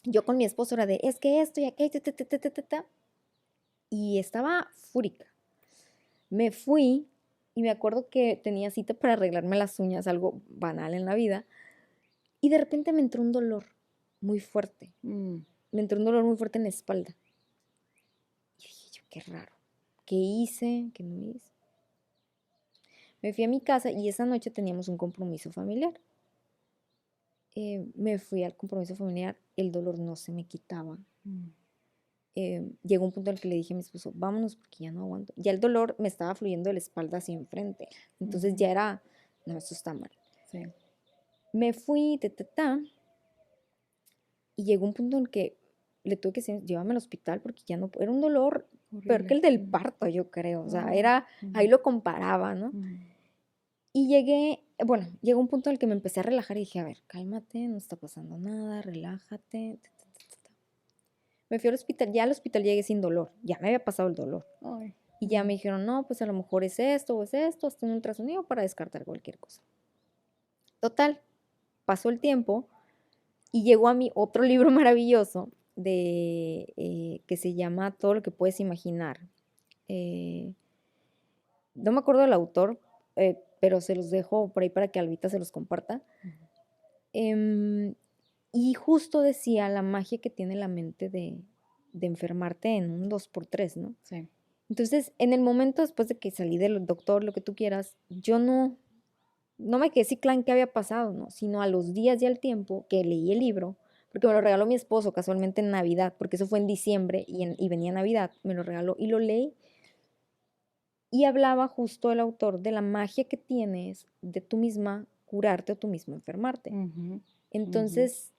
Yo con mi esposo era de, es que esto y aquello, ta, ta, ta, ta, ta, ta, y estaba fúrica. Me fui y me acuerdo que tenía cita para arreglarme las uñas, algo banal en la vida, y de repente me entró un dolor muy fuerte. Mm, Me entró un dolor muy fuerte en la espalda. Y dije yo, qué raro. ¿Qué hice? ¿Qué no hice? Me fui a mi casa y esa noche teníamos un compromiso familiar. Me fui al compromiso familiar, el dolor no se me quitaba. mm, Llegó un punto en el que le dije a mi esposo, vámonos porque ya no aguanto. Ya el dolor me estaba fluyendo de la espalda hacia enfrente. Entonces ujú. ya era, no, esto está mal. Sí, Me fui, y llegó un punto en que le tuve que decir, llévame al hospital porque ya no, era un dolor peor que horrible. el del Ujú. parto, yo creo. O sea, Oh, era, ahí ujú, lo comparaba, ¿no? ujú. Y llegué, bueno, llegó un punto en el que me empecé a relajar y dije, a ver, cálmate, no está pasando nada, relájate. Me fui al hospital, ya al hospital llegué sin dolor, ya me había pasado el dolor. Ay, Y ya me dijeron, no, pues a lo mejor es esto o es esto, hasta un ultrasonido para descartar cualquier cosa. Total, pasó el tiempo y llegó a mí otro libro maravilloso que se llama Todo lo que puedes imaginar. Eh, no me acuerdo del autor, pero se los dejo por ahí para que Albita se los comparta. ujú. Em, y justo decía la magia que tiene la mente de enfermarte en un 2x3, ¿no? Sí. Entonces, en el momento después de que salí del doctor, lo que tú quieras, yo no me quedé ciclán qué había pasado, ¿no? Sino a los días y al tiempo que leí el libro, porque me lo regaló mi esposo casualmente en Navidad, porque eso fue en diciembre y venía Navidad, me lo regaló y lo leí. Y hablaba justo el autor de la magia que tienes de tú misma curarte o tú mismo enfermarte. Ujú, ujú. Entonces,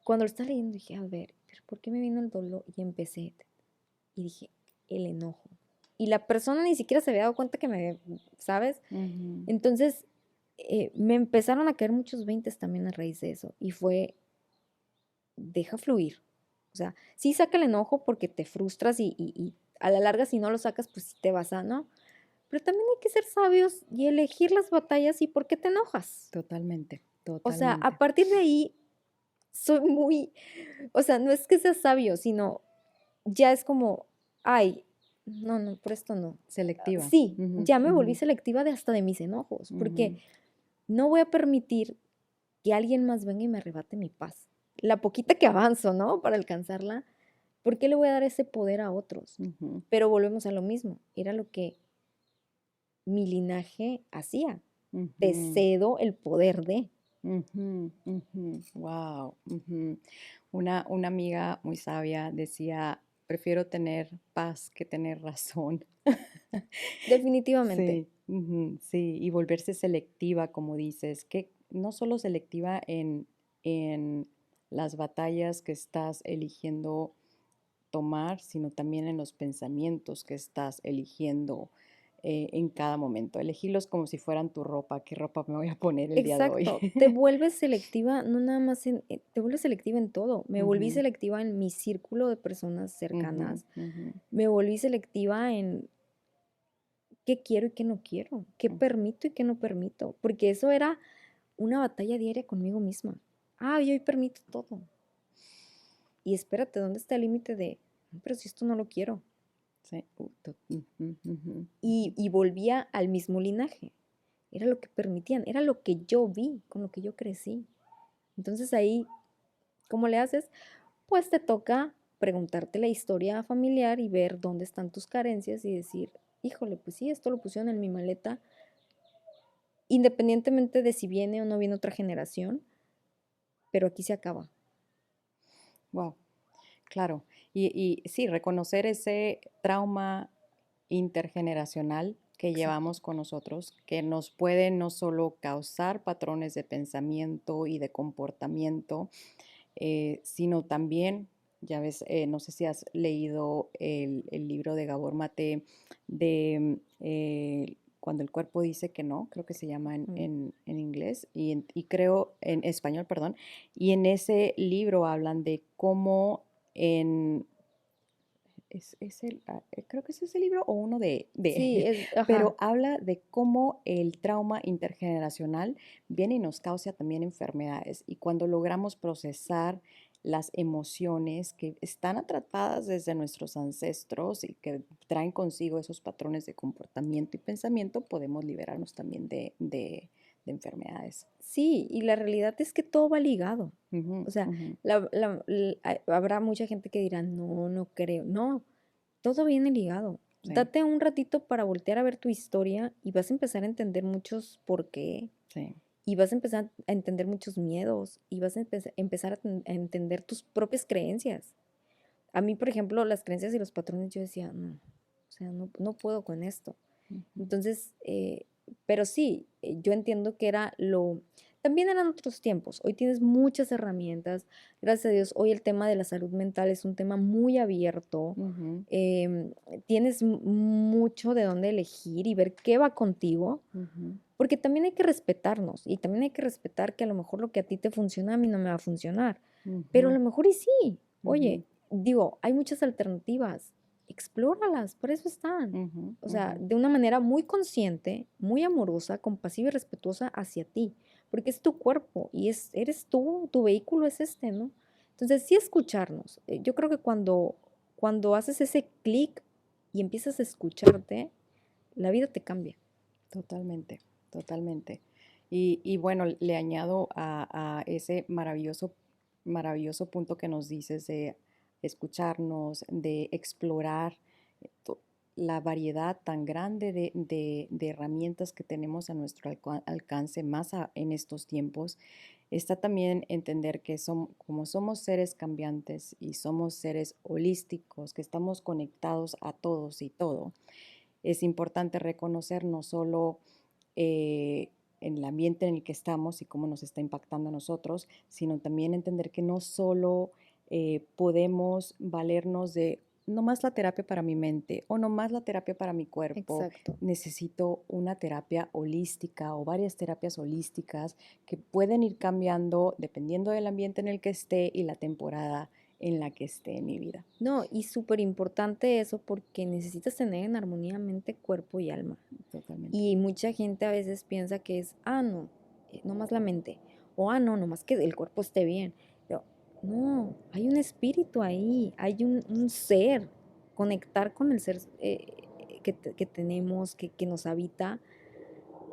cuando lo estaba leyendo dije, a ver, ¿pero por qué me vino el dolor? Y empecé, y dije, el enojo. Y la persona ni siquiera se había dado cuenta que me, ¿sabes? Ujú. Entonces, me empezaron a caer muchos veintes también a raíz de eso. Y fue, deja fluir. O sea, sí saca el enojo porque te frustras y a la larga si no lo sacas, pues sí te vas a, ¿no? Pero también hay que ser sabios y elegir las batallas y por qué te enojas. Totalmente, O sea, a totalmente. partir de ahí soy muy, o sea, no es que sea sabio, sino ya es como, ay, no, no, por esto no. Selectiva. Sí, Ujú, ya me volví ujú, selectiva de hasta de mis enojos, porque ujú. no voy a permitir que alguien más venga y me arrebate mi paz. La poquita que avanzo, ¿no? Para alcanzarla, ¿por qué le voy a dar ese poder a otros? Ujú, Pero volvemos a lo mismo, era lo que mi linaje hacía. Te ujú, cedo el poder de. ujú, ujú. Wow. Ujú. Una amiga muy sabia decía, prefiero tener paz que tener razón. Definitivamente. Sí, ujú, sí, y volverse selectiva, como dices, que no solo selectiva en las batallas que estás eligiendo tomar, sino también en los pensamientos que estás eligiendo en cada momento. Elegirlos como si fueran tu ropa. ¿Qué ropa me voy a poner el día de hoy? Exacto, te vuelves selectiva, no nada más te vuelves selectiva en todo. Me volví Ujú, selectiva en mi círculo de personas ujú, cercanas, ujú, me volví selectiva en qué quiero y qué no quiero, qué ujú. permito y qué no permito, porque eso era una batalla diaria conmigo misma. Ah, yo hoy permito todo. Y espérate, ¿dónde está el límite de, "No, pero si esto no lo quiero"? Sí, ujú, ujú, Y, ujú. y volvía al mismo linaje. Era lo que permitían, era lo que yo vi, con lo que yo crecí. Entonces ahí, ¿cómo le haces? Pues te toca preguntarte la historia familiar y ver dónde están tus carencias y decir, híjole, pues sí, esto lo pusieron en mi maleta, independientemente de si viene o no viene otra generación, pero aquí se acaba. Wow, claro. Y sí, reconocer ese trauma intergeneracional que Exacto. llevamos con nosotros, que nos pueden no solo causar patrones de pensamiento y de comportamiento, sino también, ya ves, no sé si has leído el libro de Gabor Mate de Cuando el cuerpo dice que no, creo que se llama Mm. en inglés y creo en español, perdón, y en ese libro hablan de cómo en creo que es ese libro o uno de Sí, él, ajá. pero habla de cómo el trauma intergeneracional viene y nos causa también enfermedades. Y cuando logramos procesar las emociones que están atrapadas desde nuestros ancestros y que traen consigo esos patrones de comportamiento y pensamiento, podemos liberarnos también de enfermedades. Sí, y la realidad es que todo va ligado. Ujú, O sea, ujú, habrá mucha gente que dirá, no, no creo. No, todo viene ligado. sí, Date un ratito para voltear a ver tu historia y vas a empezar a entender muchos por qué, sí. y vas a empezar a entender muchos miedos, y vas a empezar a entender tus propias creencias. A mí, por ejemplo, las creencias y los patrones, yo decía, no, o sea, no, no puedo con esto. Ujú, Entonces, pero sí, yo entiendo que era lo... También eran otros tiempos. Hoy tienes muchas herramientas. Gracias a Dios, hoy el tema de la salud mental es un tema muy abierto. ujú, em, Tienes mucho de dónde elegir y ver qué va contigo, ujú, porque también hay que respetarnos y también hay que respetar que a lo mejor lo que a ti te funciona a mí no me va a funcionar, pero a ujú, lo mejor y sí. ujú. Oye, digo, hay muchas alternativas, explóralas, por eso están. Ujú, O sea, ujú, de una manera muy consciente, muy amorosa, compasiva y respetuosa hacia ti, porque es tu cuerpo y eres tú, tu vehículo es este, ¿no? Entonces, sí escucharnos. Yo creo que cuando haces ese clic y empiezas a escucharte, la vida te cambia. totalmente, totalmente. Y bueno, le añado a ese maravilloso punto que nos dices de escucharnos, de explorar to- la variedad tan grande de herramientas que tenemos a nuestro alcance, más en estos tiempos. Está también entender que como somos seres cambiantes y somos seres holísticos, que estamos conectados a todos y todo, es importante reconocer no solo en el ambiente en el que estamos y cómo nos está impactando a nosotros, sino también entender que no solo podemos valernos de no más la terapia para mi mente o no más la terapia para mi cuerpo, Exacto. necesito una terapia holística o varias terapias holísticas que pueden ir cambiando dependiendo del ambiente en el que esté y la temporada en la que esté en mi vida. No, y súper importante eso porque necesitas tener en armonía mente, cuerpo y alma. Totalmente. Y mucha gente a veces piensa que es, ah, no, no más la mente. O, ah, no, nomás que el cuerpo esté bien. Pero, no, hay un espíritu ahí, hay un ser. Conectar con el ser que tenemos, que nos habita.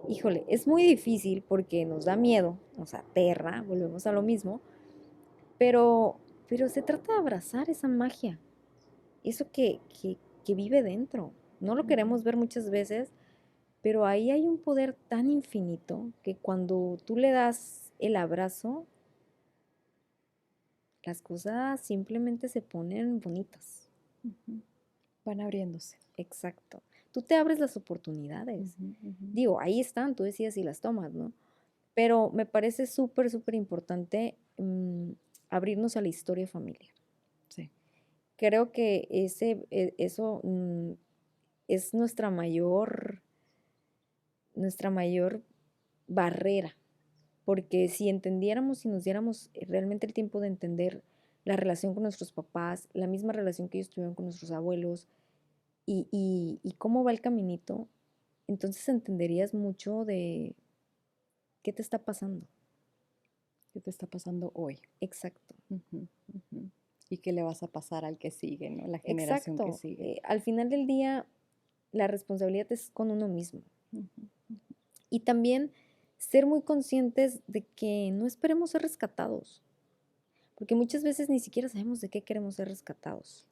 Híjole, es muy difícil porque nos da miedo, nos aterra, volvemos a lo mismo. Pero, pero se trata de abrazar esa magia, eso que vive dentro. No lo Ujú. queremos ver muchas veces, pero ahí hay un poder tan infinito que cuando tú le das el abrazo, las cosas simplemente se ponen bonitas. Ujú. Van abriéndose. Exacto. Tú te abres las oportunidades. Ujú, ujú. Digo, ahí están, tú decías si las tomas, ¿no? Pero me parece súper, súper importante abrirnos a la historia familiar. Sí. Creo que eso es nuestra mayor barrera, porque si entendiéramos y nos diéramos realmente el tiempo de entender la relación con nuestros papás, la misma relación que ellos tuvieron con nuestros abuelos y cómo va el caminito, entonces entenderías mucho de qué te está pasando. ¿Qué te está pasando hoy? Exacto, Ujú, ujú. ¿Y qué le vas a pasar al que sigue, ¿no? La generación que exacto. sigue. Al final del día, la responsabilidad es con uno mismo. Ujú, Y también ser muy conscientes de que no esperemos ser rescatados, porque muchas veces ni siquiera sabemos de qué queremos ser rescatados.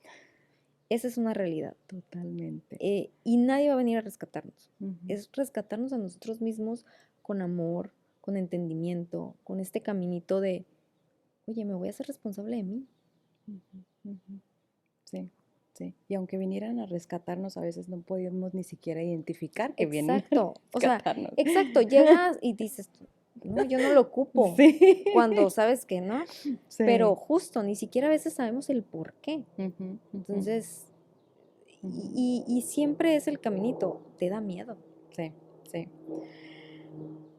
Esa es una realidad. totalmente. Y nadie va a venir a rescatarnos. Ujú, Es rescatarnos a nosotros mismos con amor, con entendimiento, con este caminito de, oye, me voy a ser responsable de mí. ujú, ujú. Sí, sí. Y aunque vinieran a rescatarnos, a veces no podíamos ni siquiera identificar que vienen a Exacto, o sea, rescatarnos. exacto, llegas y dices, no, yo no lo ocupo, Sí, cuando sabes que no, pero sí. justo, ni siquiera a veces sabemos el por qué. Ujú, ujú, Entonces, ujú. y siempre es el caminito, te da miedo. Sí, sí.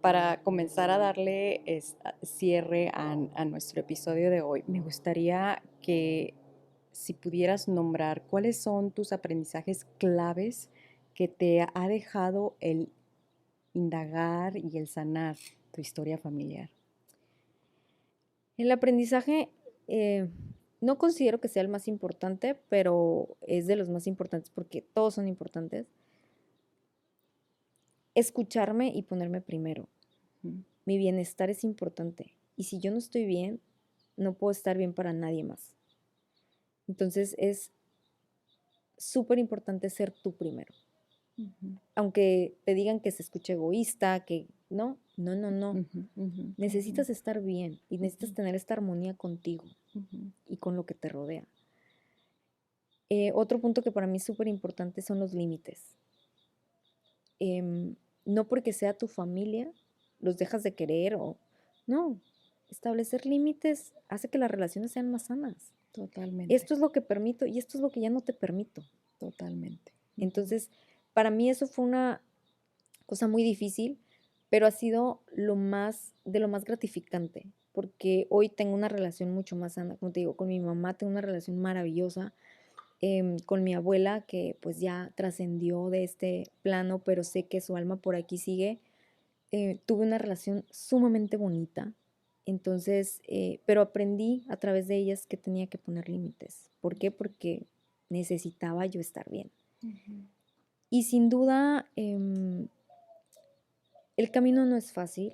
Para comenzar a darle cierre a nuestro episodio de hoy, me gustaría que si pudieras nombrar cuáles son tus aprendizajes claves que te ha dejado el indagar y el sanar tu historia familiar. El aprendizaje, no considero que sea el más importante, pero es de los más importantes porque todos son importantes. Escucharme y ponerme primero. Ujú, Mi bienestar es importante. Y si yo no estoy bien, no puedo estar bien para nadie más. Entonces es súper importante ser tú primero. ujú, Aunque te digan que se escucha egoísta, que no, no, no, no. ujú, ujú, Necesitas estar bien y necesitas ujú, tener esta armonía contigo ujú, y con lo que te rodea. Otro punto que para mí es súper importante son los límites. Em, no porque sea tu familia, los dejas de querer o no. Establecer límites hace que las relaciones sean más sanas. totalmente, Esto es lo que permito y esto es lo que ya no te permito. totalmente. Ujú, Entonces, para mí eso fue una cosa muy difícil, pero ha sido de lo más gratificante, porque hoy tengo una relación mucho más sana, como te digo, con mi mamá tengo una relación maravillosa, con mi abuela que pues ya trascendió de este plano, pero sé que su alma por aquí sigue. Tuve una relación sumamente bonita, entonces, pero aprendí a través de ellas que tenía que poner límites. ¿Por qué? Porque necesitaba yo estar bien. ujú, Y sin duda, el camino no es fácil,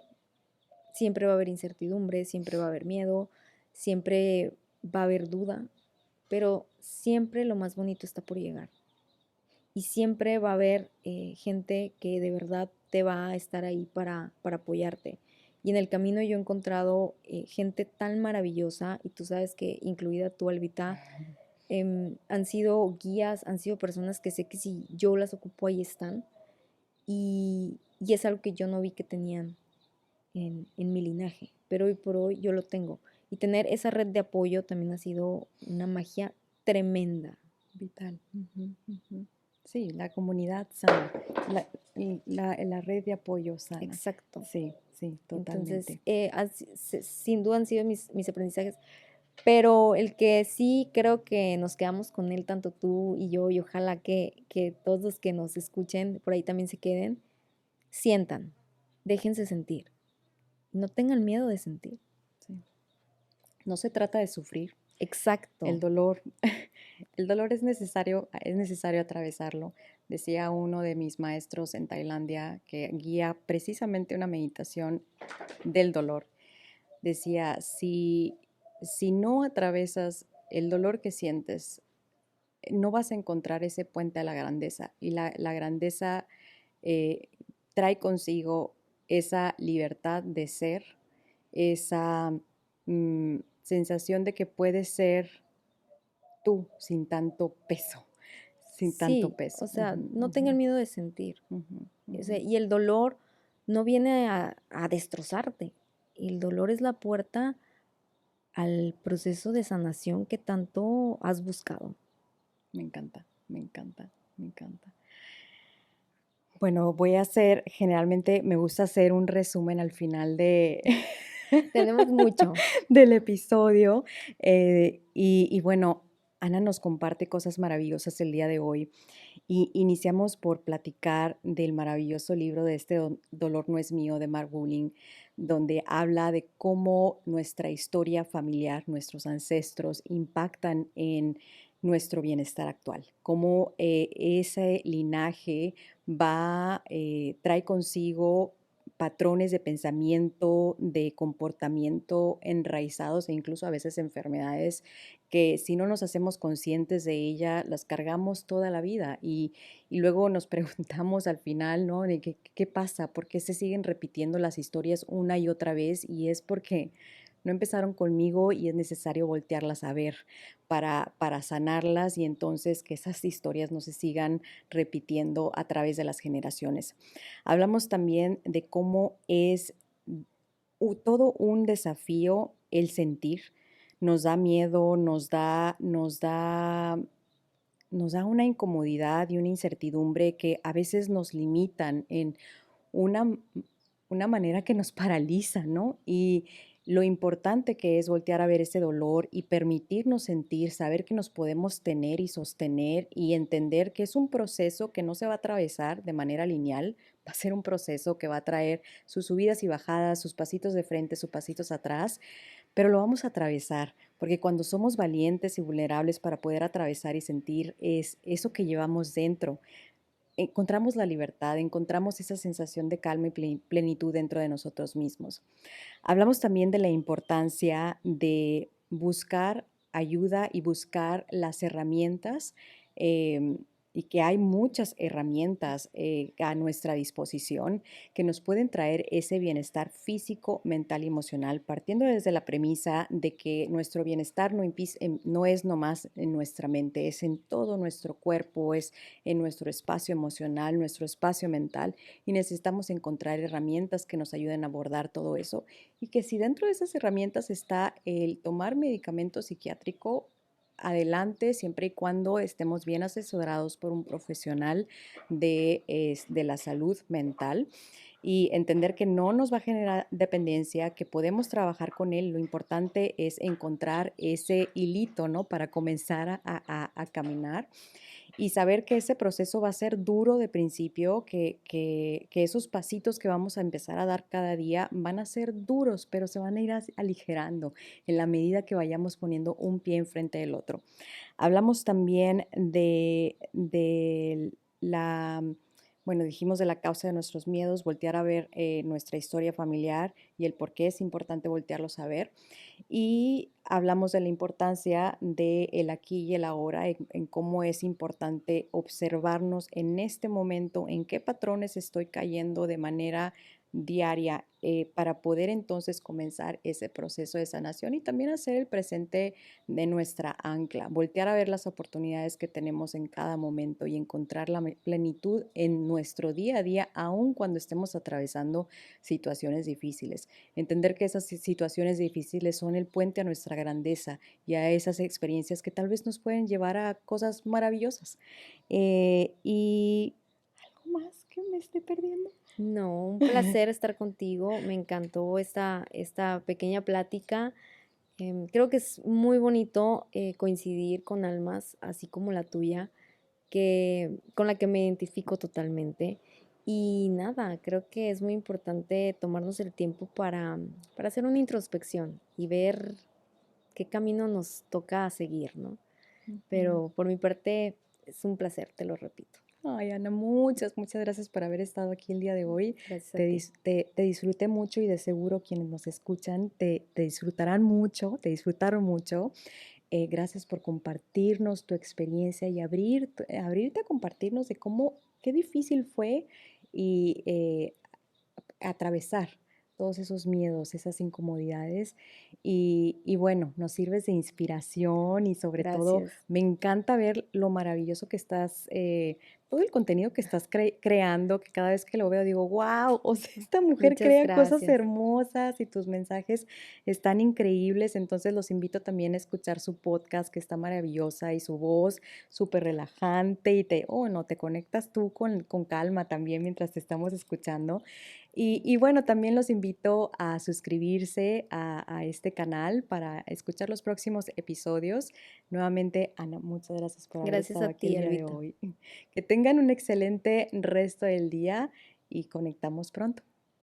siempre va a haber incertidumbre, siempre va a haber miedo, siempre va a haber duda, pero siempre lo más bonito está por llegar. Y siempre va a haber gente que de verdad te va a estar ahí para apoyarte. Y en el camino yo he encontrado gente tan maravillosa, y tú sabes que incluida tú, Albita, han sido guías, han sido personas que sé que si yo las ocupo ahí están. Y es algo que yo no vi que tenían en mi linaje, pero hoy por hoy yo lo tengo. Y tener esa red de apoyo también ha sido una magia tremenda. vital. Ujú, ujú. Sí, la comunidad sana, la red de apoyo sana. Exacto. Sí, sí, Entonces, totalmente. sin duda han sido mis aprendizajes, pero el que sí creo que nos quedamos con él, tanto tú y yo, y ojalá que todos los que nos escuchen por ahí también se queden, sientan, déjense sentir, no tengan miedo de sentir. Sí. No se trata de sufrir. El Exacto. dolor, el dolor es necesario atravesarlo. Decía uno de mis maestros en Tailandia que guía precisamente una meditación del dolor. Decía, si no atravesas el dolor que sientes, no vas a encontrar ese puente a la grandeza. Y la grandeza eh, trae consigo esa libertad de ser, esa sensación de que puedes ser tú sin tanto peso, sin tanto Sí, peso. o sea, Ujú, no tengan ujú, miedo de sentir. ujú, O sea, ujú. y el dolor no viene a destrozarte. El dolor es la puerta al proceso de sanación que tanto has buscado. Me encanta, me encanta, me encanta. Bueno, voy a hacer, generalmente me gusta hacer un resumen al final Tenemos mucho. del episodio. Y bueno, Ana nos comparte cosas maravillosas el día de hoy. Y iniciamos por platicar del maravilloso libro de Dolor no es mío de Mark Bulling, donde habla de cómo nuestra historia familiar, nuestros ancestros impactan en nuestro bienestar actual, cómo ese linaje trae consigo patrones de pensamiento, de comportamiento enraizados e incluso a veces enfermedades que si no nos hacemos conscientes de ella, las cargamos toda la vida y luego nos preguntamos al final, ¿no? ¿Qué pasa? ¿Por qué se siguen repitiendo las historias una y otra vez? Y es porque no empezaron conmigo y es necesario voltearlas a ver para sanarlas y entonces que esas historias no se sigan repitiendo a través de las generaciones. Hablamos también de cómo es todo un desafío el sentir. Nos da miedo, nos da una incomodidad y una incertidumbre que a veces nos limitan en una, una manera que nos paraliza, ¿no? Y lo importante que es voltear a ver ese dolor y permitirnos sentir, saber que nos podemos tener y sostener y entender que es un proceso que no se va a atravesar de manera lineal, va a ser un proceso que va a traer sus subidas y bajadas, sus pasitos de frente, sus pasitos atrás, pero lo vamos a atravesar, porque cuando somos valientes y vulnerables para poder atravesar y sentir es eso que llevamos dentro, encontramos la libertad, encontramos esa sensación de calma y plenitud dentro de nosotros mismos. Hablamos también de la importancia de buscar ayuda y buscar las herramientas y que hay muchas herramientas a nuestra disposición que nos pueden traer ese bienestar físico, mental y emocional, partiendo desde la premisa de que nuestro bienestar no es nomás en nuestra mente, es en todo nuestro cuerpo, es en nuestro espacio emocional, nuestro espacio mental y necesitamos encontrar herramientas que nos ayuden a abordar todo eso y que si dentro de esas herramientas está el tomar medicamento psiquiátrico, adelante, siempre y cuando estemos bien asesorados por un profesional de la salud mental y entender que no nos va a generar dependencia, que podemos trabajar con él. Lo importante es encontrar ese hilito, ¿no? Para comenzar a caminar y saber que ese proceso va a ser duro de principio, que esos pasitos que vamos a empezar a dar cada día van a ser duros, pero se van a ir aligerando en la medida que vayamos poniendo un pie enfrente del otro. Hablamos también de la, bueno, dijimos de la causa de nuestros miedos, voltear a ver nuestra historia familiar y el por qué es importante voltearlos a ver. Y hablamos de la importancia del aquí y el ahora, en cómo es importante observarnos en este momento, en qué patrones estoy cayendo de manera diaria para poder entonces comenzar ese proceso de sanación y también hacer el presente de nuestra ancla, voltear a ver las oportunidades que tenemos en cada momento y encontrar la plenitud en nuestro día a día, aun cuando estemos atravesando situaciones difíciles. Entender que esas situaciones difíciles son el puente a nuestra grandeza y a esas experiencias que tal vez nos pueden llevar a cosas maravillosas. Y algo más que me esté perdiendo. No, un placer estar contigo. Me encantó esta pequeña plática. Creo que es muy bonito coincidir con almas así como la tuya, con la que me identifico totalmente. Y nada, creo que es muy importante tomarnos el tiempo para hacer una introspección y ver qué camino nos toca seguir, ¿no? Ujú. Pero por mi parte es un placer, te lo repito. Ay, Ana, muchas gracias por haber estado aquí el día de hoy. Gracias a ti. Te disfruté mucho y de seguro quienes nos escuchan te disfrutarán mucho, te disfrutaron mucho. Gracias por compartirnos tu experiencia y abrirte a compartirnos de cómo, qué difícil fue y atravesar todos esos miedos, esas incomodidades y bueno, nos sirves de inspiración y sobre todo Gracias. me encanta ver lo maravilloso que estás, todo el contenido que estás creando, que cada vez que lo veo digo, wow, o sea, esta mujer Muchas crea cosas gracias. hermosas y tus mensajes están increíbles, entonces los invito también a escuchar su podcast que está maravillosa y su voz súper relajante y oh, no, te conectas tú con calma también mientras te estamos escuchando. Y bueno, también los invito a suscribirse a este canal para escuchar los próximos episodios. Nuevamente, Ana, muchas gracias por haber Gracias estado a aquí el ti, día de Elvita. hoy. Que tengan un excelente resto del día y conectamos pronto.